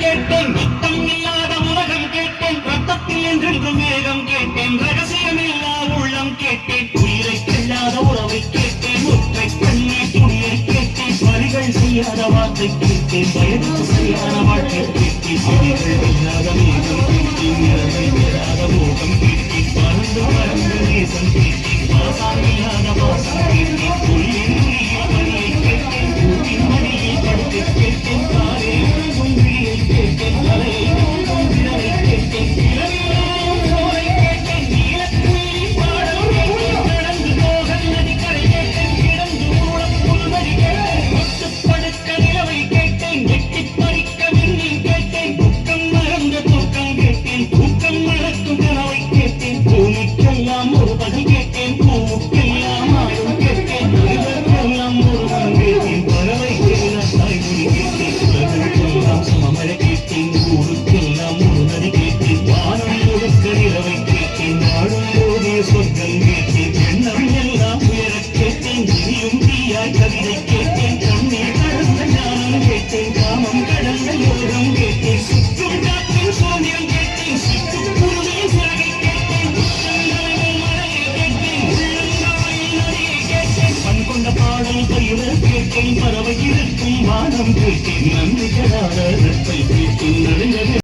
கேட்டேன், நித்தம் இல்லாத உலகம் கேட்டேன், ரத்தத்தில் என்றென்றும் வேகம் கேட்டேன், ரகசியமில்லா உள்ளம் கேட்டேன், உயிரை கொள்ளாத உறவை கேட்டேன், ஒற்றை கண்ணீர் துணியை கேட்டேன், வரிகள் செய்யாத வார்த்தை கேட்டேன், வயது சரியான வாழ்க்கை கேட்டேன், செடிகள் இல்லாத மேகம் கேட்டேன், நிறமை பெறாத மோகம் கேட்டேன், பறந்து பறந்து நேசம் கேட்டேன், பாசம் இல்லாத பாசம் கேட்டேன், துளியின் துளியில் வரியை கேட்டேன், பூவின் மடியில் படுத்து கேட்டேன், காலே விழியை கேட்டேன், தலையை விரலை கேட்டேன், இளவிலும் சோலை கேட்டேன், நீலக்குயிலின் பாடல் கேட்டேன், நடந்து போக நதிக்கரை கேட்டேன், கிடந்து ஊழம் புல்வெளி கேட்டேன், ஒட்டு படுக்க நிலவை கேட்டேன், வெட்டி பறிக்க விண்ணில் கேட்டேன், துக்கம் மறந்த தூக்கம் கேட்டேன், தூக்கம் மறக்கும் கனவை கேட்டேன், பூமிக்கெல்லாம் ஒரு பதில் கேட்டேன், பூவுக்கெல்லாம் ஆடும் கேட்டேன், மனிதர்க்கெல்லாம் ஒருவன் கேட்டேன், பறவை தாய்மொழி கேட்டேன், உலகெல்லாம் சமமழை கேட்டேன், ஊருக்கெல்லாம் ஒரு நதி கேட்டேன், வானம் முழுக்க நிலவை கேட்டேன், வாழும் போதே சொர்க்கம் கேட்டேன், எண்ணம் எல்லாம் உயரக் கேட்டேன், இனியும் தீயாய் கவிதை கேட்டேன், கண்ணீர் கடந்த ஞானம் கேட்டேன், காமம் கடந்த யோகம் கேட்டேன், சுற்றும் காற்றின் சுதந்திரம் கேட்டேன், சிட்டுக்குருவியின் சிறகை கேட்டேன், உச்சந்தலையில் மழையை கேட்டேன், உள்ளங்காயில் நதியை கேட்டேன், பண் கொண்ட பாடல் பயிர கேட்டேன், பறவை இருக்கும் வானம் கேட்டேன், நன்றி கடாத கேட்டேன், நடுங்கவே